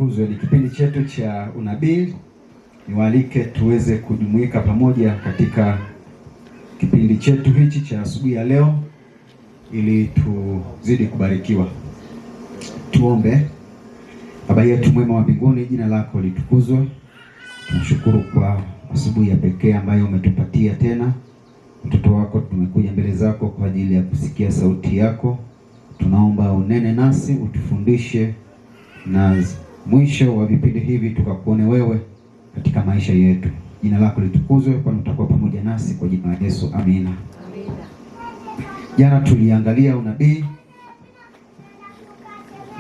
litukuzwe. Ni kipindi chetu cha unabii. Niwaalike tuweze kujumuika pamoja katika kipindi chetu hichi cha asubuhi ya leo ili tuzidi kubarikiwa. Tuombe. Baba yetu mwema wa mbinguni, jina lako litukuzwe. Tunashukuru kwa asubuhi ya pekee ambayo umetupatia tena. Mtoto wako tumekuja mbele zako kwa ajili ya kusikia sauti yako. Tunaomba unene nasi, utufundishe, na mwisho wa vipindi hivi tukakuone wewe katika maisha yetu. Jina lako litukuzwe, kwani utakuwa pamoja nasi, kwa jina la Yesu. Amina. Jana tuliangalia unabii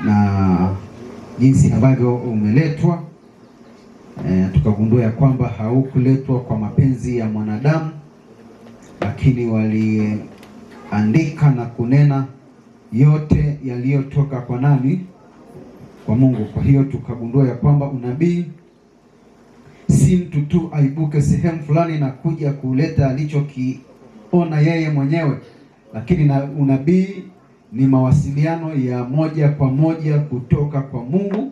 na jinsi ambavyo umeletwa. Tukagundua ya kwamba haukuletwa kwa mapenzi ya mwanadamu, lakini waliandika na kunena yote yaliyotoka kwa nani? Kwa Mungu. Kwa hiyo tukagundua ya kwamba unabii si mtu tu aibuke sehemu fulani na kuja kuleta alichokiona yeye mwenyewe, lakini na unabii ni mawasiliano ya moja kwa moja kutoka kwa Mungu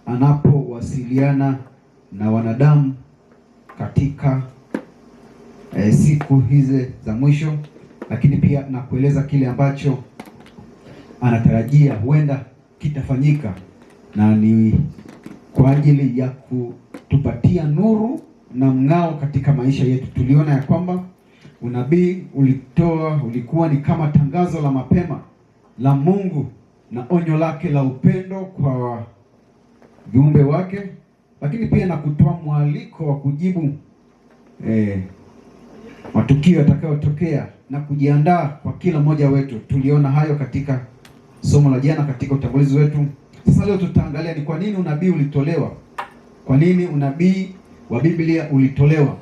anapowasiliana na wanadamu katika siku hizi za mwisho, lakini pia na kueleza kile ambacho anatarajia huenda kitafanyika, na ni kwa ajili ya kutupatia nuru na mng'ao katika maisha yetu. Tuliona ya kwamba unabii ulikuwa ni kama tangazo la mapema la Mungu na onyo lake la upendo kwa viumbe wake, lakini pia na kutoa mwaliko wa kujibu matukio yatakayotokea na kujiandaa kwa kila mmoja wetu. Tuliona hayo katika somo la jana katika utangulizi wetu. Sasa leo tutaangalia ni kwa nini unabii ulitolewa. Kwa nini unabii wa Biblia ulitolewa?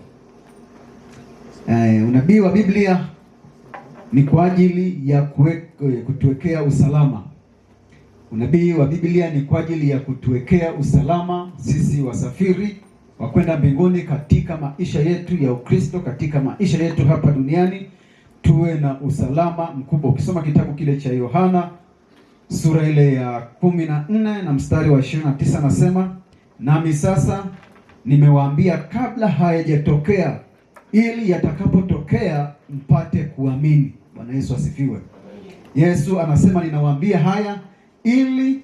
Unabii wa Biblia ni kwa ajili ya kutuwekea usalama. Unabii wa Biblia ni kwa ajili ya kutuwekea usalama sisi wasafiri wa kwenda mbinguni katika maisha yetu ya Ukristo, katika maisha yetu hapa duniani tuwe na usalama mkubwa. Ukisoma kitabu kile cha Yohana sura ile ya 14 na mstari wa 29 nasema, nami sasa nimewaambia kabla hayajatokea, ili yatakapotokea mpate kuamini. Bwana Yesu asifiwe. Yesu anasema ninawaambia haya ili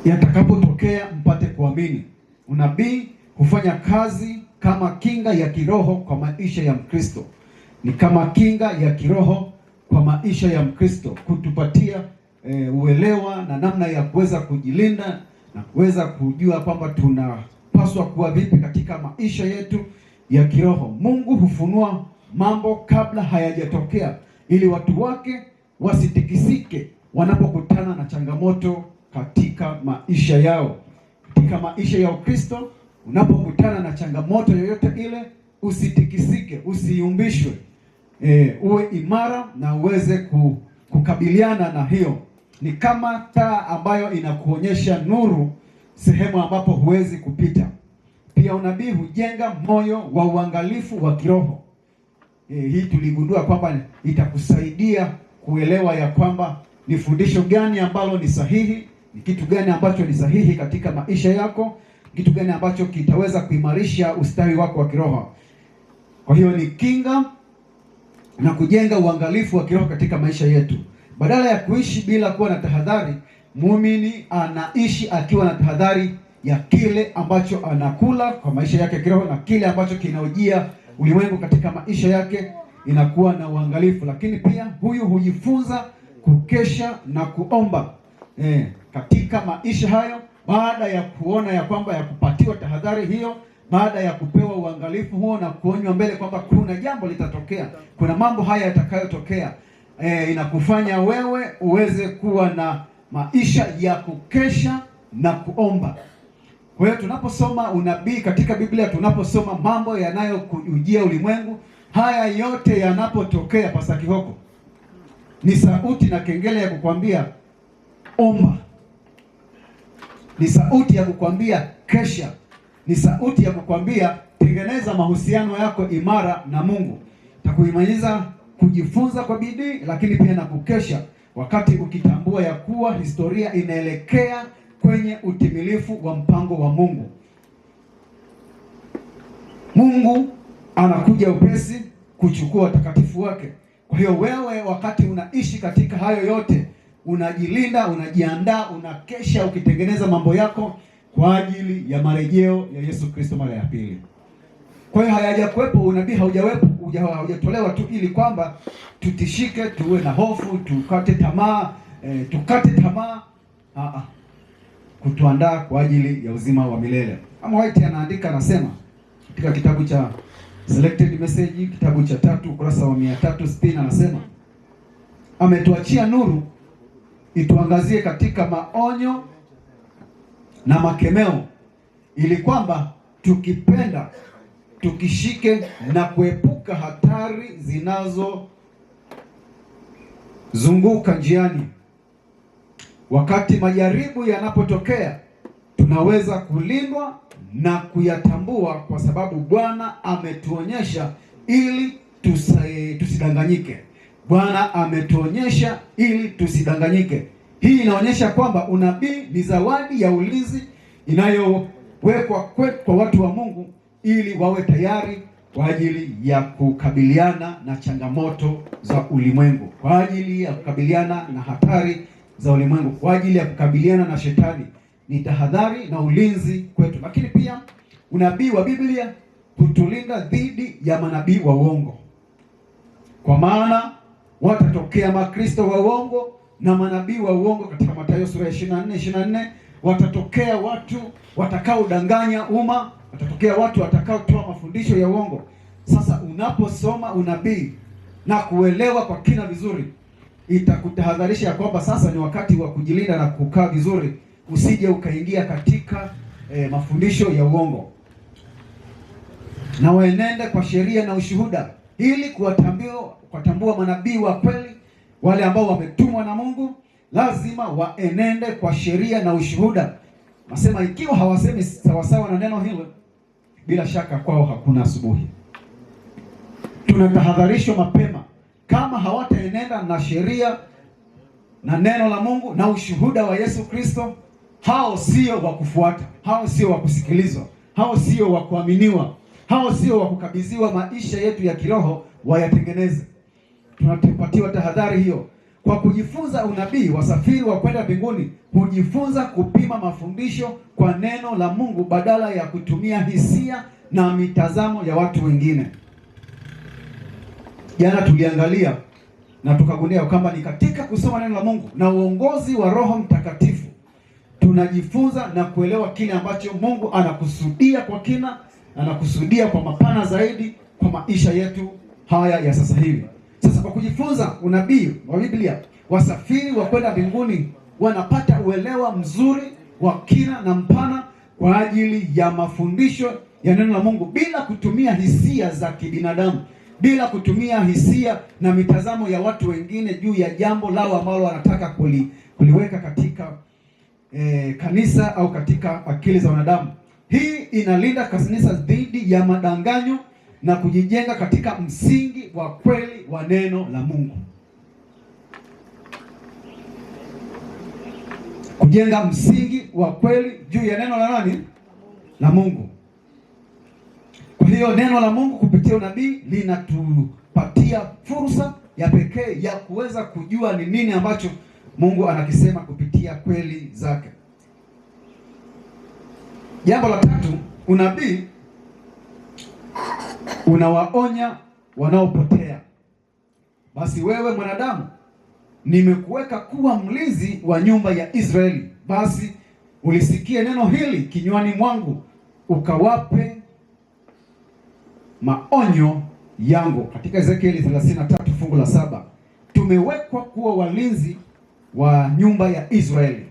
yatakapotokea mpate kuamini. Unabii hufanya kazi kama kinga ya kiroho kwa maisha ya Mkristo. Ni kama kinga ya kiroho kwa maisha ya Mkristo, kutupatia uelewa na namna ya kuweza kujilinda na kuweza kujua kwamba tunapaswa kuwa vipi katika maisha yetu ya kiroho. Mungu hufunua mambo kabla hayajatokea ili watu wake wasitikisike wanapokutana na changamoto katika maisha yao. Katika maisha ya Ukristo, unapokutana na changamoto yoyote ile, usitikisike, usiyumbishwe. Uwe imara na uweze kukabiliana na hiyo. Ni kama taa ambayo inakuonyesha nuru sehemu ambapo huwezi kupita. Pia unabii hujenga moyo wa uangalifu wa kiroho. Hii tuligundua kwamba itakusaidia kuelewa ya kwamba ni fundisho gani ambalo ni sahihi, ni kitu gani ambacho ni sahihi katika maisha yako, kitu gani ambacho kitaweza kuimarisha ustawi wako wa kiroho. Kwa hiyo ni kinga na kujenga uangalifu wa kiroho katika maisha yetu. Badala ya kuishi bila kuwa na tahadhari, muumini anaishi akiwa na tahadhari ya kile ambacho anakula kwa maisha yake ya kiroho na kile ambacho kinaujia ulimwengu katika maisha yake, inakuwa na uangalifu. Lakini pia huyu hujifunza kukesha na kuomba katika maisha hayo, baada ya kuona ya kwamba ya kupatiwa tahadhari hiyo, baada ya kupewa uangalifu huo na kuonywa mbele kwamba kuna jambo litatokea, kuna mambo haya yatakayotokea, inakufanya wewe uweze kuwa na maisha ya kukesha na kuomba. Kwa hiyo tunaposoma unabii katika Biblia, tunaposoma mambo yanayokujia ulimwengu, haya yote yanapotokea, Pastor Kihoko, ni sauti na kengele ya kukwambia omba. Ni sauti ya kukwambia kesha. Ni sauti ya kukwambia tengeneza mahusiano yako imara na Mungu. Takuhimiza kujifunza kwa bidii, lakini pia na kukesha wakati ukitambua ya kuwa historia inaelekea kwenye utimilifu wa mpango wa Mungu. Mungu anakuja upesi kuchukua watakatifu wake. Kwa hiyo wewe, wakati unaishi katika hayo yote, unajilinda, unajiandaa, unakesha ukitengeneza mambo yako kwa ajili ya marejeo ya Yesu Kristo mara ya pili. Kwa hiyo hayajakuwepo, unabii haujatolewa tu ili kwamba tutishike, tuwe na hofu, tukate tamaa. Kutuandaa kwa ajili ya uzima wa milele. Ama White anaandika, anasema katika kitabu cha Selected Message, kitabu cha 3 ukurasa wa 360, anasema ametuachia nuru ituangazie katika maonyo na makemeo, ili kwamba tukipenda tukishike na kuepuka hatari zinazozunguka njiani. Wakati majaribu yanapotokea, tunaweza kulindwa na kuyatambua, kwa sababu Bwana ametuonyesha ili tusidanganyike. Bwana ametuonyesha ili tusidanganyike. Hii inaonyesha kwamba unabii ni zawadi ya ulinzi inayowekwa kwa watu wa Mungu ili wawe tayari kwa ajili ya kukabiliana na changamoto za ulimwengu, kwa ajili ya kukabiliana na hatari za ulimwengu, kwa ajili ya kukabiliana na shetani. Ni tahadhari na ulinzi kwetu. Lakini pia unabii wa Biblia hutulinda dhidi ya manabii wa uongo, kwa maana watatokea makristo wa uongo na manabii wa uongo. Katika Mathayo sura ya 24 watatokea watu watakaodanganya umma, watatokea watu watakaotoa mafundisho ya uongo. Sasa unaposoma unabii na kuelewa kwa kina vizuri, itakutahadharisha ya kwamba sasa ni wakati wa kujilinda na kukaa vizuri, usije ukaingia katika mafundisho ya uongo. Na waenende kwa sheria na ushuhuda, ili kuwatambua manabii wa kweli, wale ambao wametumwa na Mungu. Lazima waenende kwa sheria na ushuhuda. Nasema ikiwa hawasemi sawasawa na neno hilo, bila shaka kwao hakuna asubuhi. Tunatahadharishwa mapema, kama hawataenenda na sheria na neno la Mungu na ushuhuda wa Yesu Kristo, hao sio wa kufuata, hao sio wa kusikilizwa, hao sio wa kuaminiwa, hao sio wa kukabidhiwa maisha yetu ya kiroho wayatengeneze. Tunapatiwa tahadhari hiyo. Kwa kujifunza unabii, wasafiri wa kwenda mbinguni hujifunza kupima mafundisho kwa neno la Mungu badala ya kutumia hisia na mitazamo ya watu wengine. Jana tuliangalia na tukagundua kwamba ni katika kusoma neno la Mungu na uongozi wa Roho Mtakatifu tunajifunza na kuelewa kile ambacho Mungu anakusudia kwa kina, anakusudia kwa mapana zaidi kwa maisha yetu haya ya sasa hivi. Sasa kwa kujifunza unabii wa Biblia, wasafiri wa kwenda mbinguni wanapata uelewa mzuri wa kina na mpana kwa ajili ya mafundisho ya neno la Mungu, bila kutumia hisia za kibinadamu, bila kutumia hisia na mitazamo ya watu wengine juu ya jambo lao ambalo wanataka kuliweka katika kanisa au katika akili za wanadamu. Hii inalinda kanisa dhidi ya madanganyo na kujijenga katika msingi wa kweli wa neno la Mungu. Kujenga msingi wa kweli juu ya neno la nani? La Mungu. Kwa hiyo neno la Mungu kupitia unabii linatupatia fursa ya pekee ya kuweza kujua ni nini ambacho Mungu anakisema kupitia kweli zake. Jambo la tatu, unabii unawaonya wanaopotea. Basi wewe mwanadamu, nimekuweka kuwa mlinzi wa nyumba ya Israeli. Basi ulisikie neno hili kinywani mwangu, ukawape maonyo yangu. Katika Ezekieli 33 fungu la 7. Tumewekwa kuwa walinzi wa nyumba ya Israeli.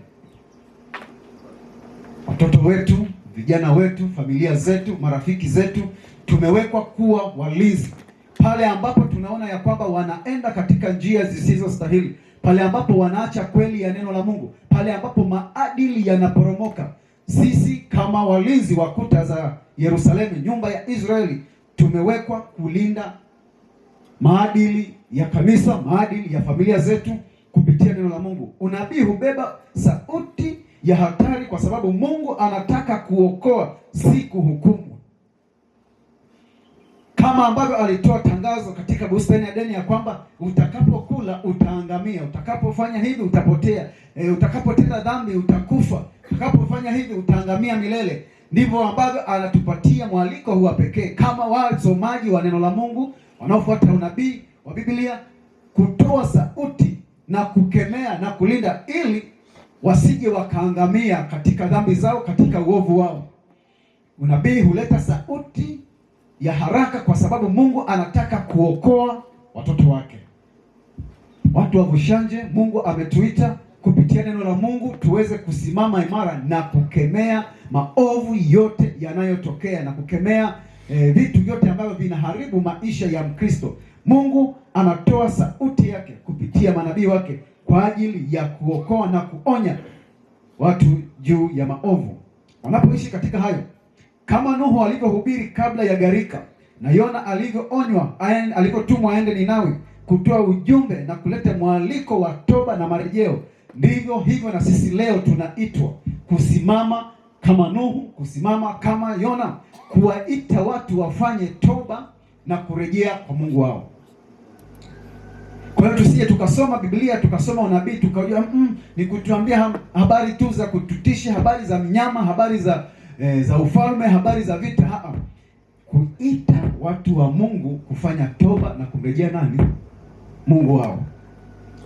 Watoto wetu, vijana wetu, familia zetu, marafiki zetu, tumewekwa kuwa walinzi. Pale ambapo tunaona ya kwamba wanaenda katika njia zisizostahili, pale ambapo wanaacha kweli ya neno la Mungu, pale ambapo maadili yanaporomoka, sisi kama walinzi wa kuta za Yerusalemu, nyumba ya Israeli, tumewekwa kulinda maadili ya kanisa, maadili ya familia zetu, kupitia neno la Mungu. Unabii hubeba sauti ya hatari kwa sababu Mungu anataka kuokoa, si kuhukumu. Kama ambavyo alitoa tangazo katika bustani ya Edeni ya kwamba utakapokula utaangamia, utakapofanya hivi utapotea, utakapotenda dhambi utakufa, utakapofanya hivi utaangamia milele. Ndivyo ambavyo anatupatia mwaliko huu pekee kama wasomaji wa neno la Mungu wanaofuata unabii wa Biblia, kutoa sauti na kukemea na kulinda, ili wasije wakaangamia katika dhambi zao, katika uovu wao. Unabii huleta sauti ya haraka kwa sababu Mungu anataka kuokoa watoto wake. Watu wa Bushanje, Mungu ametuita kupitia neno la Mungu tuweze kusimama imara na kukemea maovu yote yanayotokea na kukemea vitu vyote ambavyo vinaharibu maisha ya Mkristo. Mungu anatoa sauti yake kupitia manabii wake kwa ajili ya kuokoa na kuonya watu juu ya maovu wanapoishi katika hayo. Kama Nuhu alivyohubiri kabla ya gharika, na Yona alivyoonywa alivyotumwa aende Ninawi kutoa ujumbe na kuleta mwaliko wa toba na marejeo, ndivyo hivyo na sisi leo tunaitwa kusimama kama Nuhu, kusimama kama Yona, kuwaita watu wafanye toba na kurejea kwa Mungu wao. Kwa hiyo tusije tukasoma Biblia, tukasoma unabii, tukajua ni kutuambia habari tu za kututisha, habari za mnyama, habari za ufalme, habari za vita. Kuita watu wa Mungu kufanya toba na kumrejea nani? Mungu wao.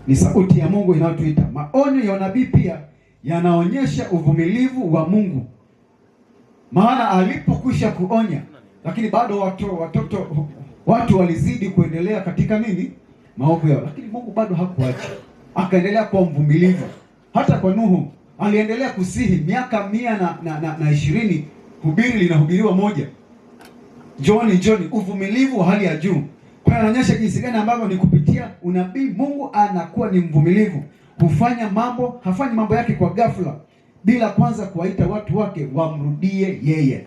Ni sauti ya Mungu inayotuita. Maonyo ya unabii pia yanaonyesha uvumilivu wa Mungu. Maana alipokwisha kuonya, lakini bado watu walizidi kuendelea katika nini? Maovu yao. Lakini Mungu bado hakuacha. Akaendelea kuwa mvumilivu. Hata kwa Nuhu aliendelea kusihi miaka 120, hubiri linahubiriwa moja. John, uvumilivu wa hali ya juu. Kwa hiyo anaonyesha jinsi gani ambavyo ni kupitia unabii Mungu anakuwa ni mvumilivu. Hafanyi mambo yake kwa ghafla bila kwanza kuwaita watu wake wamrudie yeye.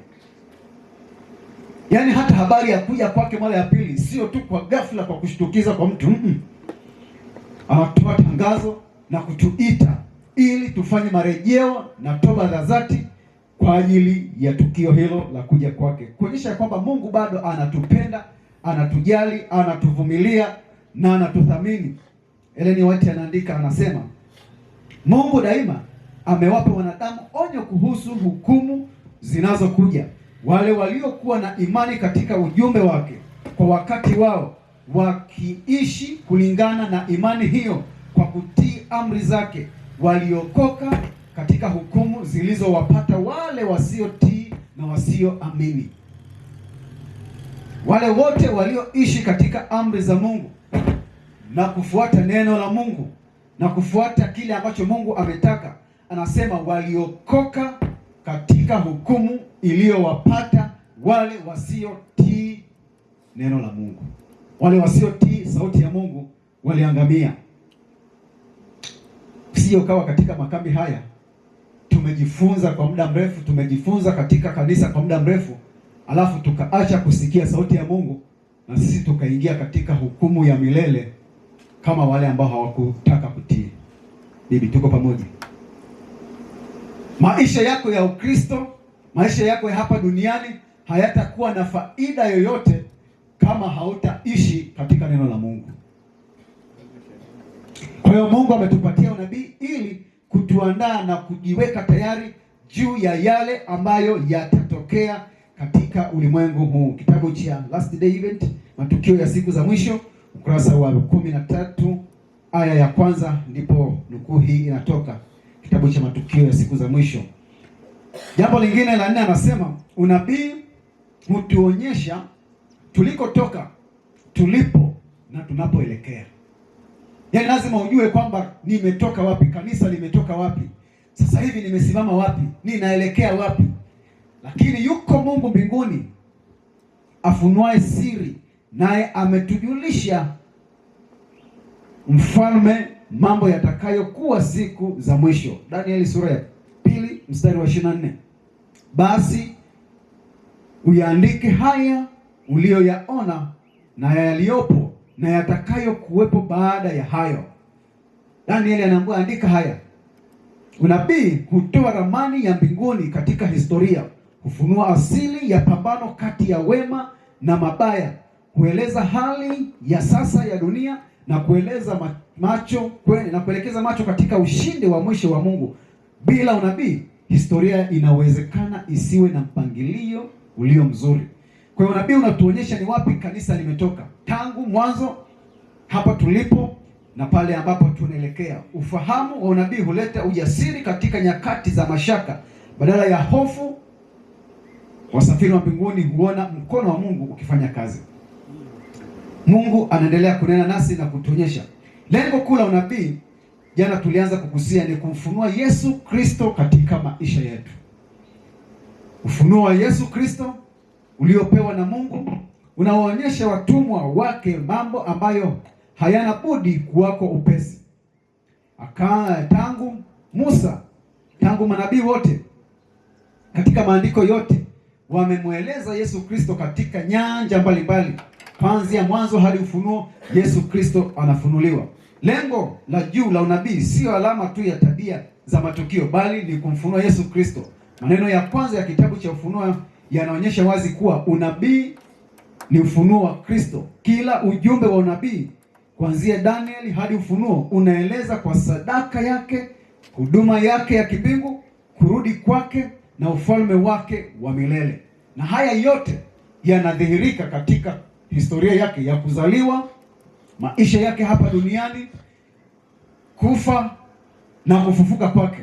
Yaani hata habari ya kuja kwake mara ya pili sio tu kwa ghafla, kwa kushtukiza kwa mtu. Anatoa tangazo na kutuita ili tufanye marejeo na toba za dhati kwa ajili ya tukio hilo la kuja kwake, kuonyesha kwamba Mungu bado anatupenda, anatujali, anatuvumilia na anatuthamini. Ellen White anaandika, anasema Mungu daima amewapa wanadamu onyo kuhusu hukumu zinazokuja. Wale waliokuwa na imani katika ujumbe wake kwa wakati wao, wakiishi kulingana na imani hiyo kwa kutii amri zake, waliokoka katika hukumu zilizowapata wale wasiotii na wasioamini. Wale wote walioishi katika amri za Mungu na kufuata neno la Mungu na kufuata kile ambacho Mungu ametaka, anasema waliokoka katika hukumu iliyowapata wale wasiotii neno la Mungu. Wale wasiotii sauti ya Mungu waliangamia. Sio kawa katika makambi haya tumejifunza kwa muda mrefu, tumejifunza katika kanisa kwa muda mrefu, alafu tukaacha kusikia sauti ya Mungu na sisi tukaingia katika hukumu ya milele kama wale ambao hawakutaka kutii. Bibi, tuko pamoja? Maisha yako ya Ukristo, maisha yako ya hapa duniani hayatakuwa na faida yoyote kama hautaishi katika neno la Mungu. Kwa hiyo Mungu ametupatia unabii ili kutuandaa na kujiweka tayari juu ya yale ambayo yatatokea katika ulimwengu huu. Kitabu cha Last Day Event, matukio ya siku za mwisho, ukurasa wa 13 aya ya kwanza, ndipo nukuu hii inatoka. Kitabu cha matukio ya siku za mwisho. Jambo lingine la 4 anasema unabii hutuonyesha tulikotoka, tulipo na tunapoelekea. Yaani lazima ujue kwamba nimetoka wapi, kanisa limetoka wapi, sasa hivi nimesimama wapi, ninaelekea wapi. Lakini yuko Mungu mbinguni afunuae siri, naye ametujulisha mfalme mambo yatakayokuwa siku za mwisho. Danieli sura ya 2 mstari wa 24. Basi uyaandike haya uliyoyaona na yaliyopo na yatakayo kuwepo baada ya hayo. Danieli anaambiwa andika haya. Unabii hutoa ramani ya mbinguni katika historia, hufunua asili ya pambano kati ya wema na mabaya, hueleza hali ya sasa ya dunia na kueleza kuelekeza macho katika ushindi wa mwisho wa Mungu. Bila unabii, historia inawezekana isiwe na mpangilio ulio mzuri. Kwa hiyo unabii unatuonyesha ni wapi kanisa limetoka, tangu mwanzo hapa tulipo na pale ambapo tunaelekea. Ufahamu wa unabii huleta ujasiri katika nyakati za mashaka. Badala ya hofu, wasafiri wa mbinguni huona mkono wa Mungu ukifanya kazi. Mungu anaendelea kunena nasi na kutuonyesha. Lengo kuu la unabii, jana tulianza kugusia, ni kumfunua Yesu Kristo katika maisha yetu. Ufunuo wa Yesu Kristo uliopewa na Mungu unawaonyesha watumwa wake mambo ambayo hayana budi kuwako upesi. Tangu Musa, tangu manabii wote katika maandiko yote wamemweleza Yesu Kristo katika nyanja mbalimbali. Kuanzia mwanzo hadi Ufunuo, Yesu Kristo anafunuliwa. Lengo la juu la unabii sio alama tu ya tabia za matukio, bali ni kumfunua Yesu Kristo. Maneno ya kwanza ya kitabu cha Ufunuo yanaonyesha wazi kuwa unabii ni ufunuo wa Kristo. Kila ujumbe wa unabii kuanzia Danieli hadi Ufunuo unaeleza kwa sadaka yake, huduma yake ya kibingu, kurudi kwake na ufalme wake wa milele. Na haya yote yanadhihirika katika historia yake ya kuzaliwa, maisha yake hapa duniani, kufa na kufufuka kwake.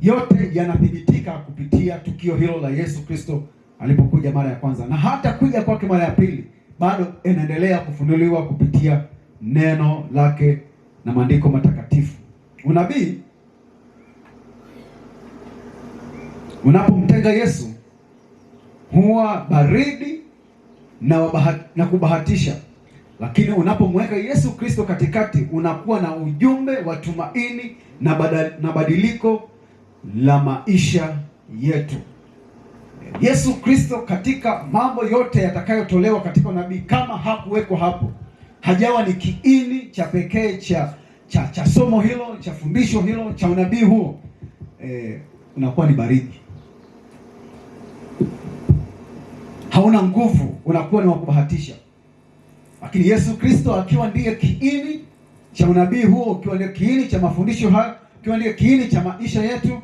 Yote yanathibitika kupitia tukio hilo la Yesu Kristo alipokuja mara ya kwanza, na hata kuja kwake mara ya pili bado inaendelea kufunuliwa kupitia neno lake na maandiko matakatifu. Unabii unapomtenga Yesu huwa baridi na kubahatisha, lakini unapomweka Yesu Kristo katikati unakuwa na ujumbe wa tumaini na badiliko la maisha yetu. Yesu Kristo katika mambo yote yatakayotolewa katika unabii, kama hakuwekwa hapo, hajawa ni kiini cha pekee cha somo hilo, cha fundisho hilo, cha unabii huo, unakuwa ni baridi, hauna nguvu, unakuwa ni wa kubahatisha. Lakini Yesu Kristo akiwa ndiye kiini cha unabii huo, akiwa ndiye kiini cha mafundisho hayo, akiwa ndiye kiini cha maisha yetu,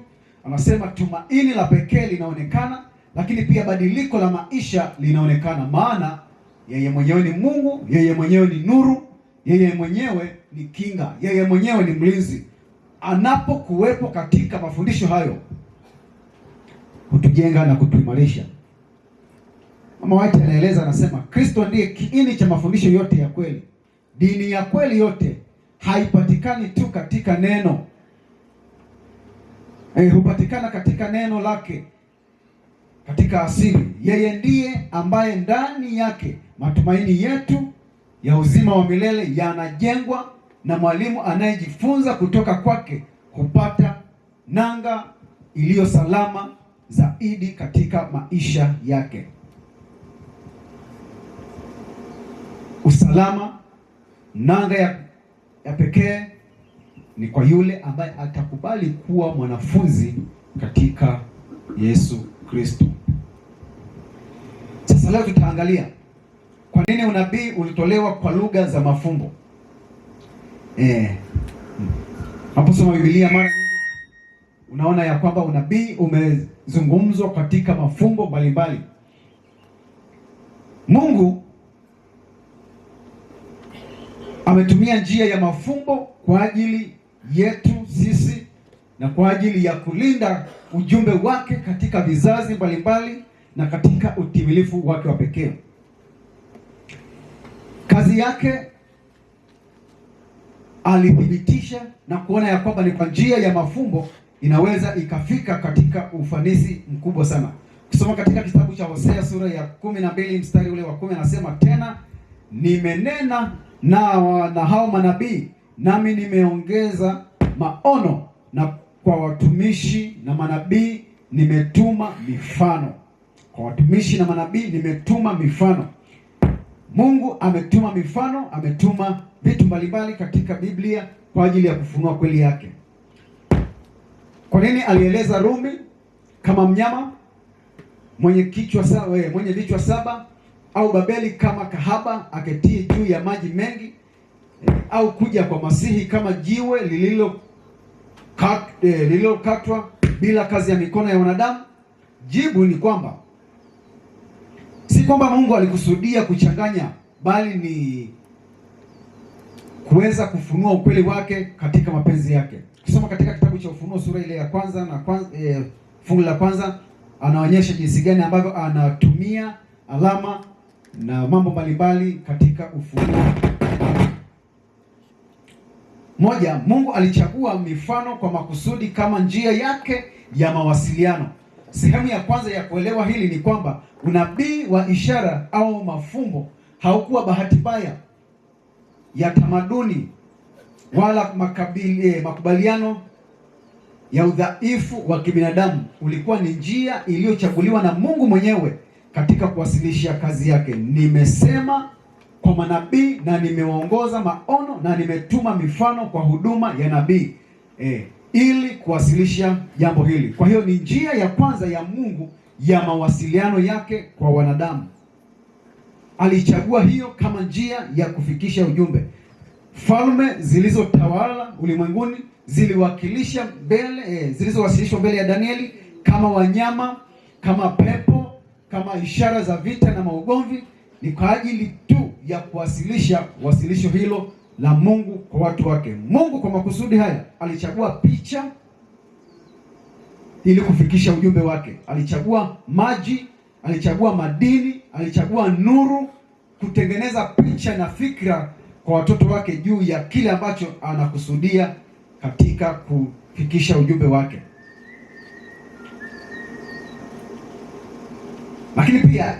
anasema tumaini la pekee linaonekana, lakini pia badiliko la maisha linaonekana. Maana yeye mwenyewe ni Mungu, yeye mwenyewe ni nuru, yeye mwenyewe ni kinga, yeye mwenyewe ni mlinzi. Anapokuwepo katika mafundisho hayo, hutujenga na kutuimarisha. Mama White anaeleza, anasema Kristo ndiye kiini cha mafundisho yote ya kweli. Dini ya kweli yote haipatikani tu katika neno, hupatikana katika neno lake, katika asili. Yeye ndiye ambaye ndani yake matumaini yetu ya uzima wa milele yanajengwa, na mwalimu anayejifunza kutoka kwake hupata nanga iliyo salama zaidi katika maisha yake. Usalama, nanga ya pekee ni kwa yule ambaye atakubali kuwa mwanafunzi katika Yesu Kristo. Sasa leo tutaangalia kwa nini unabii ulitolewa kwa lugha za mafumbo. Unaposoma Biblia mara nyingi unaona ya kwamba unabii umezungumzwa katika mafumbo mbalimbali. Mungu ametumia njia ya mafumbo kwa ajili yetu sisi na kwa ajili ya kulinda ujumbe wake katika vizazi mbalimbali na katika utimilifu wake wa pekee. Kazi yake alithibitisha na kuona ya kwamba ni kwa njia ya mafumbo inaweza ikafika katika ufanisi mkubwa sana. Kusoma katika kitabu cha Hosea sura ya 12 mstari ule wa 10, anasema tena, nimenena na hao manabii, nami nimeongeza maono, na kwa watumishi na manabii nimetuma mifano. Kwa watumishi na manabii nimetuma mifano. Mungu ametuma mifano, ametuma vitu mbalimbali katika Biblia kwa ajili ya kufunua kweli yake. Kwa nini alieleza Rumi kama mnyama mwenye vichwa saba, au Babeli kama kahaba aketie juu ya maji mengi, au kuja kwa Masihi kama jiwe lililokatwa bila kazi ya mikono ya wanadamu? Jibu ni kwamba si kwamba Mungu alikusudia kuchanganya, bali ni kuweza kufunua ukweli wake katika mapenzi yake. Kusoma katika kitabu cha Ufunuo sura ile ya kwanza na fungu la kwanza, anaonyesha jinsi gani ambavyo anatumia alama na mambo mbalimbali katika ufunuo. Moja, Mungu alichagua mifano kwa makusudi kama njia yake ya mawasiliano. Sehemu ya kwanza ya kuelewa hili ni kwamba unabii wa ishara au mafumbo haukuwa bahati mbaya ya tamaduni wala makubaliano ya udhaifu wa kibinadamu. Ulikuwa ni njia iliyochaguliwa na Mungu mwenyewe katika kuwasilisha kazi yake. Nimesema kwa manabii na nimewaongoza maono na nimetuma mifano kwa huduma ya nabii ili kuwasilisha jambo hili. Kwa hiyo ni njia ya kwanza ya Mungu ya mawasiliano yake kwa wanadamu. Alichagua hiyo kama njia ya kufikisha ujumbe. Falme zilizotawala ulimwenguni zilizowasilishwa mbele ya Danieli kama wanyama, kama pepo, kama ishara za vita na maugomvi, ni kwa ajili tu ya kuwasilisha wasilisho hilo la Mungu kwa watu wake. Mungu kwa makusudi haya alichagua picha ili kufikisha ujumbe wake. Alichagua maji, alichagua madini, alichagua nuru kutengeneza picha na fikra kwa watoto wake juu ya kile ambacho anakusudia katika kufikisha ujumbe wake. Lakini pia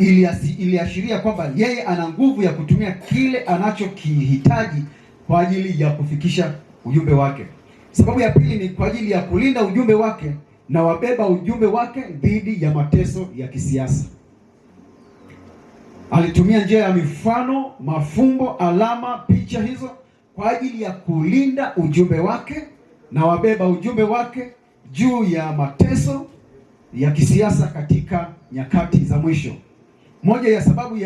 iliashiria kwamba yeye ana nguvu ya kutumia kile anachokihitaji kwa ajili ya kufikisha ujumbe wake. Sababu ya pili ni kwa ajili ya kulinda ujumbe wake na wabeba ujumbe wake dhidi ya mateso ya kisiasa. Alitumia njia ya mifano, mafumbo, alama, picha hizo kwa ajili ya kulinda ujumbe wake na wabeba ujumbe wake juu ya mateso ya kisiasa katika nyakati za mwisho. Moja ya sababu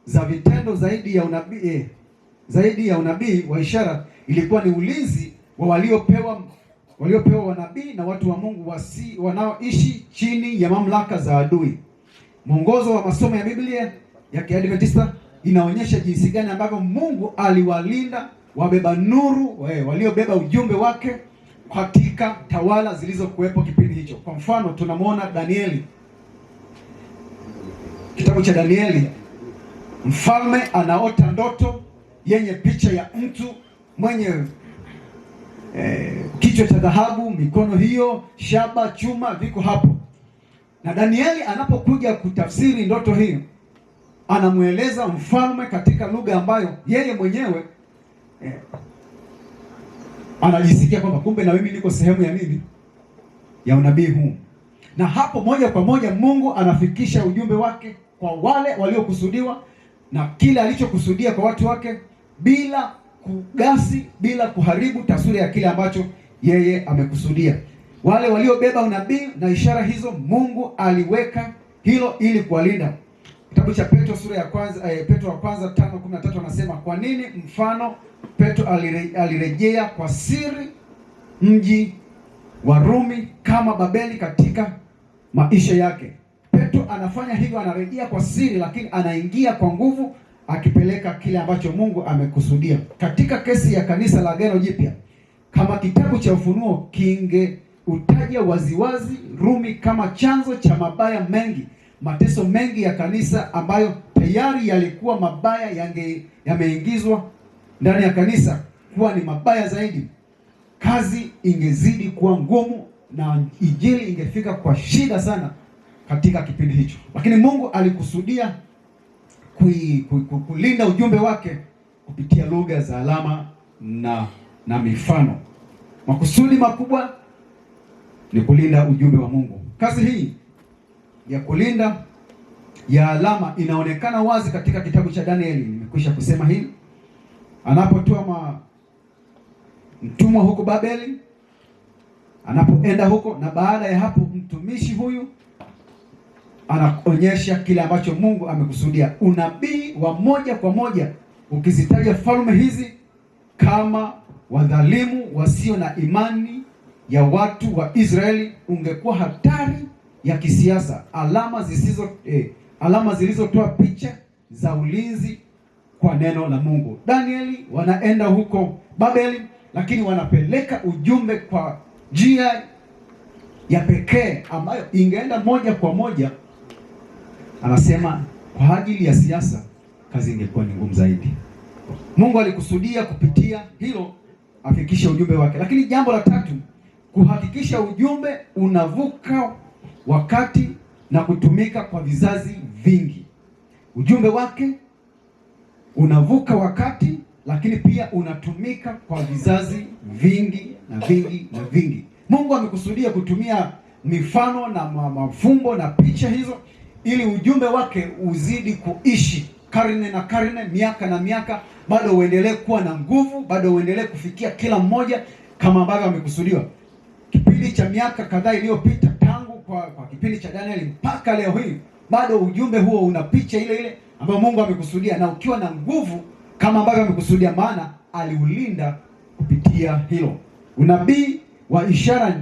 za vitendo zaidi ya unabii wa ishara ilikuwa ni ulinzi wa waliopewa wanabii na watu wa Mungu wanaoishi chini ya mamlaka za adui. Mwongozo wa masomo ya Biblia ya Kiadventista inaonyesha jinsi gani ambavyo Mungu aliwalinda wabeba nuru waliobeba ujumbe wake katika tawala zilizokuwepo kipindi hicho. Kwa mfano, tunamwona Danieli, kitabu cha Danieli, mfalme anaota ndoto yenye picha ya mtu mwenye kichwa cha dhahabu, mikono hiyo shaba, chuma viko hapo. Na Danieli anapokuja kutafsiri ndoto hiyo, anamweleza mfalme katika lugha ambayo yeye mwenyewe anajisikia kwamba kumbe na mimi niko sehemu ya nini, ya unabii huu. Na hapo moja kwa moja Mungu anafikisha ujumbe wake kwa wale waliokusudiwa na kile alichokusudia kwa watu wake, bila kugasi, bila kuharibu taswira ya kile ambacho yeye amekusudia. Wale waliobeba unabii na ishara hizo, Mungu aliweka hilo ili kuwalinda. Kitabu cha Petro sura ya kwanza, Petro wa kwanza 5:13 anasema, kwa nini mfano Petro alirejea kwa siri mji wa Rumi kama Babeli katika maisha yake. Petro anafanya hivyo, anarejea kwa siri, lakini anaingia kwa nguvu, akipeleka kile ambacho Mungu amekusudia. Katika kesi ya kanisa la Agano Jipya, kama kitabu cha Ufunuo kingeutaja waziwazi Rumi kama chanzo cha mabaya mengi, mateso mengi ya kanisa ambayo tayari yalikuwa mabaya yameingizwa ndani ya kanisa kuwa ni mabaya zaidi, kazi ingezidi kuwa ngumu na injili ingefika kwa shida sana katika kipindi hicho. Lakini Mungu alikusudia kulinda ujumbe wake kupitia lugha za alama na mifano. Makusudi makubwa ni kulinda ujumbe wa Mungu. Kazi hii ya kulinda ya alama inaonekana wazi katika kitabu cha Danieli. Nimekwisha kusema hili. Anapotoa mtumwa huko Babeli, anapoenda huko, na baada ya hapo mtumishi huyu anaonyesha kile ambacho Mungu amekusudia. Unabii wa moja kwa moja ukizitaja falme hizi kama wadhalimu wasio na imani ya watu wa Israeli, ungekuwa hatari ya kisiasa. Alama zilizotoa picha za ulinzi kwa neno la Mungu. Danieli wanaenda huko Babeli, lakini wanapeleka ujumbe kwa njia ya pekee ambayo ingeenda moja kwa moja. Anasema kwa ajili ya siasa kazi ingekuwa ni ngumu zaidi. Mungu alikusudia kupitia hilo afikishe ujumbe wake. Lakini jambo la tatu, kuhakikisha ujumbe unavuka wakati na kutumika kwa vizazi vingi. Ujumbe wake unavuka wakati, lakini pia unatumika kwa vizazi vingi na vingi na vingi. Mungu amekusudia kutumia mifano na mafumbo na picha hizo ili ujumbe wake uzidi kuishi karne na karne, miaka na miaka, bado uendelee kuwa na nguvu, bado uendelee kufikia kila mmoja kama ambavyo amekusudiwa. Kipindi cha miaka kadhaa iliyopita, tangu kwa kipindi cha Danieli mpaka leo hii, bado ujumbe huo una picha ile ile ambayo Mungu amekusudia, na ukiwa na nguvu kama ambavyo amekusudia, maana aliulinda kupitia hilo. Unabii wa ishara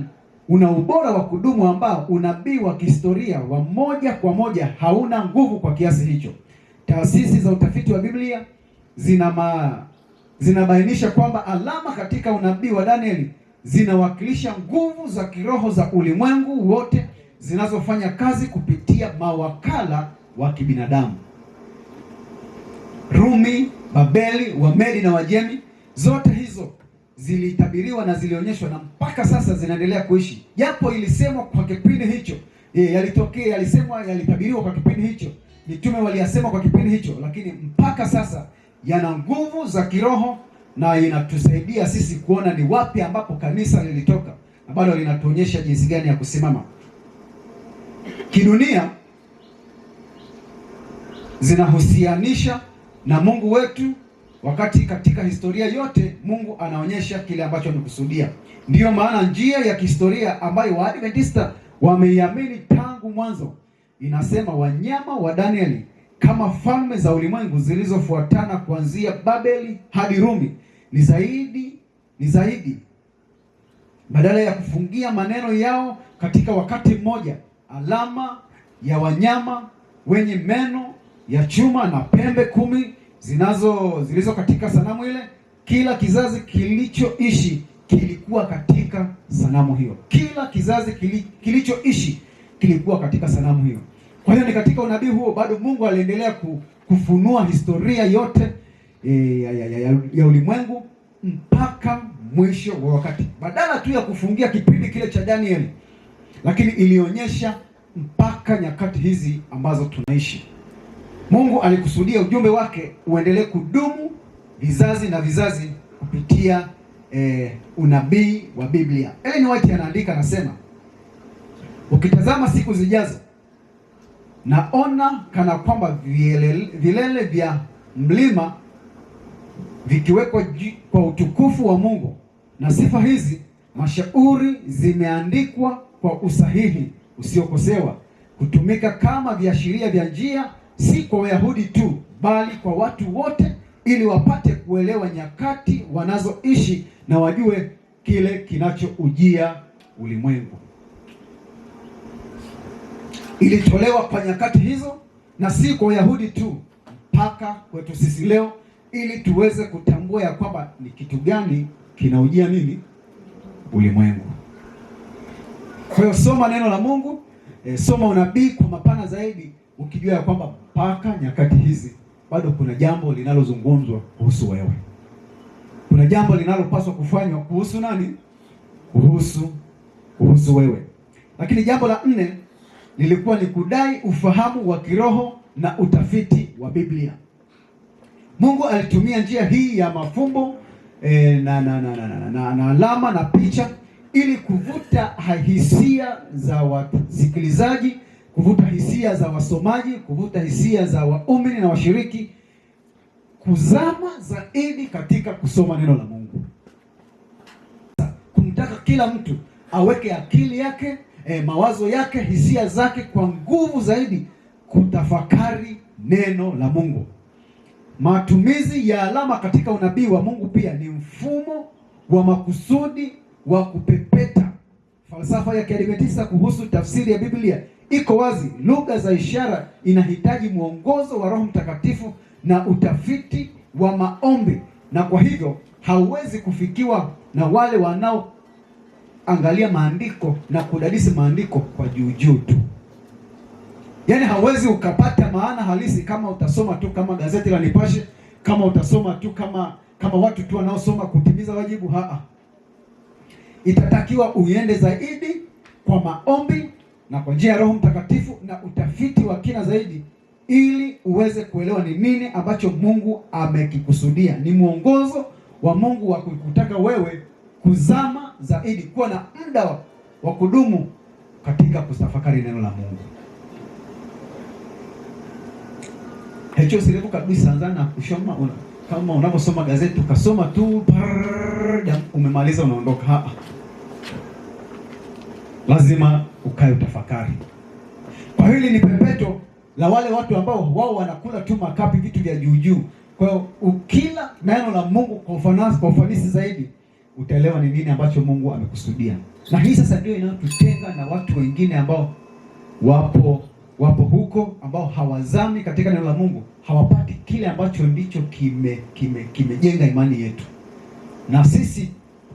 una ubora wa kudumu ambao unabii wa kihistoria wa moja kwa moja hauna nguvu kwa kiasi hicho. Taasisi za utafiti wa Biblia zinabainisha kwamba alama katika unabii wa Danieli zinawakilisha nguvu za kiroho za ulimwengu wote zinazofanya kazi kupitia mawakala wa kibinadamu. Rumi, Babeli, Wamedi na Wajemi, zote hizo zilitabiriwa na zilionyeshwa na mpaka sasa zinaendelea kuishi. Japo ilisemwa kwa kipindi hicho, yalitabiriwa kwa kipindi hicho, mitume waliyasema kwa kipindi hicho, lakini mpaka sasa yana nguvu za kiroho na inatusaidia sisi kuona ni wapi ambapo kanisa lilitoka, na bado linatuonyesha jinsi gani ya kusimama. Kidunia zinahusianisha na Mungu wetu, wakati katika historia yote Mungu anaonyesha kile ambacho amekusudia. Ndiyo maana njia ya kihistoria ambayo Waadventista wameiamini tangu mwanzo inasema wanyama wa Danieli kama falme za ulimwengu zilizofuatana kuanzia Babeli hadi Rumi ni zaidi. Badala ya kufungia maneno yao katika wakati mmoja, alama ya wanyama wenye meno ya chuma na pembe 10 zilizo katika sanamu ile, kila kizazi kilichoishi kilikuwa katika sanamu hiyo. Kila kizazi kilichoishi kilikuwa katika sanamu hiyo. Kwa hiyo ni katika unabii huo bado Mungu aliendelea kufunua historia yote ya ulimwengu mpaka mwisho wa wakati. Badala tu ya kufungia kipindi kile cha Danieli, lakini ilionyesha mpaka nyakati hizi ambazo tunaishi. Mungu alikusudia ujumbe wake uendelee kudumu vizazi na vizazi kupitia unabii wa Biblia. Ellen White anaandika, anasema, ukitazama siku zijazo, naona kana kwamba vilele vya mlima vikiwekwa kwa utukufu wa Mungu, na sifa hizi mashauri zimeandikwa kwa usahihi usiokosewa, kutumika kama viashiria vya njia, si kwa Wayahudi tu, bali kwa watu wote, ili wapate kuelewa nyakati wanazoishi na wajue kile kinachoujia ulimwengu. Ilitolewa kwa nyakati hizo na si kwa Wayahudi tu, mpaka kwetu sisi leo, ili tuweze kutambua ya kwamba ni kitu gani kinaujia nini ulimwengu. Kwa hiyo soma neno la Mungu, soma unabii kwa mapana zaidi, ukijua ya kwamba mpaka nyakati hizi bado kuna jambo linalozungumzwa kuhusu wewe. Kuna jambo linalopaswa kufanywa kuhusu nani? Kuhusu wewe. Lakini jambo la 4 lilikuwa ni kudai ufahamu wa kiroho na utafiti wa Biblia. Mungu alitumia njia hii ya mafumbo na alama na picha ili kuvuta hisia za wasikilizaji, kuvuta hisia za wasomaji, kuvuta hisia za waumini na washiriki kuzama zaidi katika kusoma neno la Mungu. anataka kila mtu aweke akili yake, mawazo yake, hisia zake kwa nguvu zaidi kutafakari neno la Mungu. Matumizi ya alama katika unabii wa Mungu pia ni mfumo wa makusudi wa kupepeta. Falsafa ya Kiadventista kuhusu tafsiri ya Biblia iko wazi. Lugha za ishara inahitaji mwongozo wa Roho Mtakatifu na utafiti wa maombi, na kwa hivyo hauwezi kufikiwa na wale wanaoangalia maandiko na kudadisi maandiko kwa juu tu. Yaani hauwezi ukapata maana halisi kama utasoma tu kama gazeti la Nipashe, kama utasoma tu kama watu tu wanaosoma kutimiza wajibu. Itatakiwa uende zaidi kwa maombi na kwa njia ya Roho Mtakatifu na utafiti wa kina zaidi, ili uweze kuelewa ni nini ambacho Mungu amekikusudia. Ni mwongozo wa Mungu wa kutaka wewe kuzama zaidi, kuwa na muda wa kudumu katika kutafakari neno la Mungu. Hicho sirefu kabisa anzana kusoma kama unaposoma gazeti ukasoma tu umemaliza unaondoka. Lazima ukae utafakari. Kwa hili ni pepeto la wale watu ambao wao wanakula tu makapi, vitu vya juu. Kwa hiyo ukila neno la Mungu kwa ufanisi zaidi, utaelewa ni nini ambacho Mungu amekusudia. Na hii sasa ndio inayotutenga na watu wengine ambao wapo huko, ambao hawazami katika neno la Mungu, hawapati kile ambacho ndicho kimejenga imani yetu. Na sisi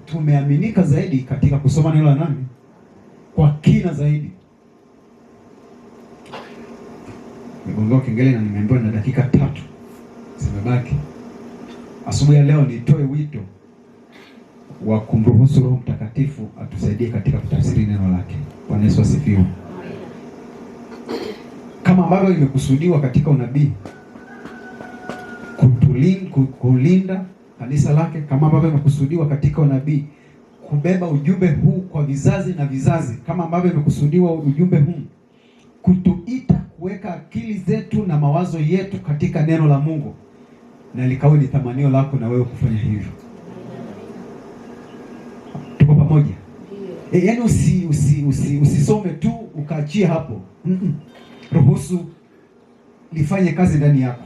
tumeaminika zaidi katika kusoma neno la nani kwa kina zaidi. Nigongoa kengele na nimeambiwa na dakika 3 zimebaki. Asubuhi ya leo nitoe wito wa kumruhusu Roho Mtakatifu atusaidie katika kutafsiri neno lake. Bwana Yesu asifiwe. Kama ambavyo imekusudiwa katika unabii kulinda kanisa lake, kama ambavyo imekusudiwa katika unabii kubeba ujumbe huu kwa vizazi na vizazi, kama ambavyo imekusudiwa ujumbe huu kutuita kuweka akili zetu na mawazo yetu katika neno la Mungu, na likawe ni tamanio lako na wewe kufanya hivyo. Tuko pamoja? Yaani usisome tu ukaachia hapo. Ruhusu lifanye kazi ndani yako.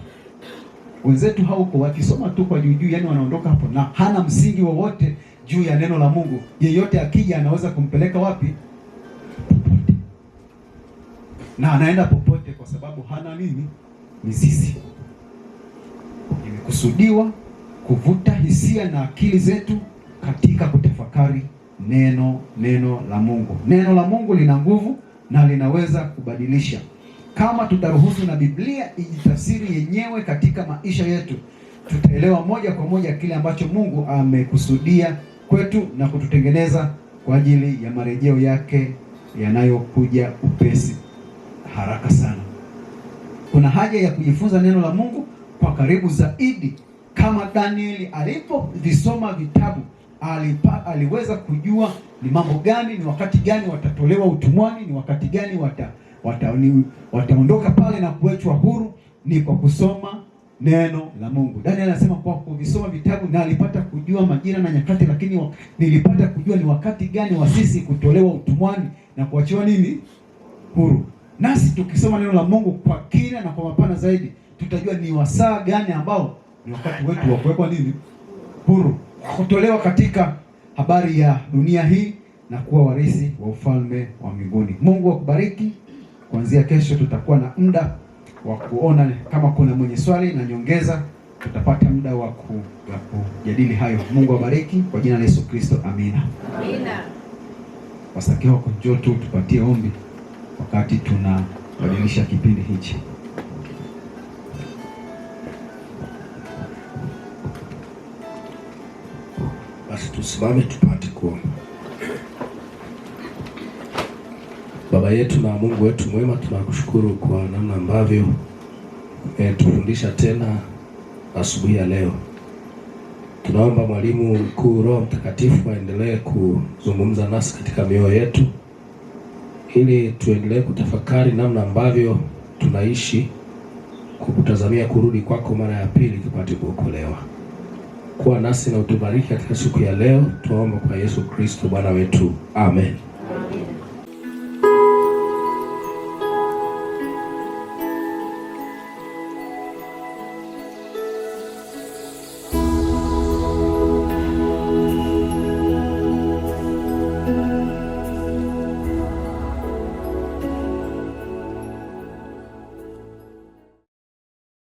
Wenzetu hauko wakisoma tu kwa juu, yani wanaondoka hapo na hana msingi wowote juu ya neno la Mungu. Yeyote akija anaweza kumpeleka wapi? Popote. Na anaenda popote kwa sababu hana nini? Mizizi. Imekusudiwa kuvuta hisia na akili zetu katika kutafakari neno la Mungu. Neno la Mungu lina nguvu na linaweza kubadilisha. Kama tutaruhusu na Biblia ijitafsiri yenyewe katika maisha yetu, tutaelewa moja kwa moja kile ambacho Mungu amekusudia kwetu na kututengeneza kwa ajili ya marejeo yake yanayokuja upesi haraka sana. Kuna haja ya kujifunza neno la Mungu kwa karibu zaidi. Kama Danieli alipovisoma vitabu, aliweza kujua ni mambo gani, ni wakati gani watatolewa utumwani, ni wakati gani wataondoka pale na kuwechwa huru, ni kwa kusoma neno la Mungu. Daniel anasema kwa kuvisoma vitabu na alipata kujua majira na nyakati, lakini nilipata kujua ni wakati gani wa sisi kutolewa utumwani na kuachiwa nini? Huru. Nasi tukisoma neno la Mungu kwa kina na kwa mapana zaidi, tutajua ni wasaa gani ambao ni wakati wetu wa kuwekwa nini? Huru. Kutolewa katika habari ya dunia hii na kuwa warisi wa ufalme wa mbinguni. Mungu akubariki. Kuanzia kesho tutakuwa na muda wa kuona kama kuna mwenye swali na nyongeza, tutapata muda wa kujadili hayo. Mungu awabariki kwa jina la Yesu Kristo. Amina. Amina. Wasaki wako njoo tu tupatie ombi wakati tunabadilisha kipindi hichi. Basi tusimame tupate kuomba. Baba yetu na Mungu wetu mwema, tunakushukuru kwa namna ambavyo tufundisha tena asubuhi ya leo. Tunaomba mwalimu mkuu Roho Mtakatifu aendelee kuzungumza nasi katika mioyo yetu, ili tuendelee kutafakari namna ambavyo tunaishi kukutazamia kurudi kwako mara ya pili tupate kuokolewa. kuwa nasi na utubariki katika siku ya leo. Tuomba kwa Yesu Kristo Bwana wetu. Amen.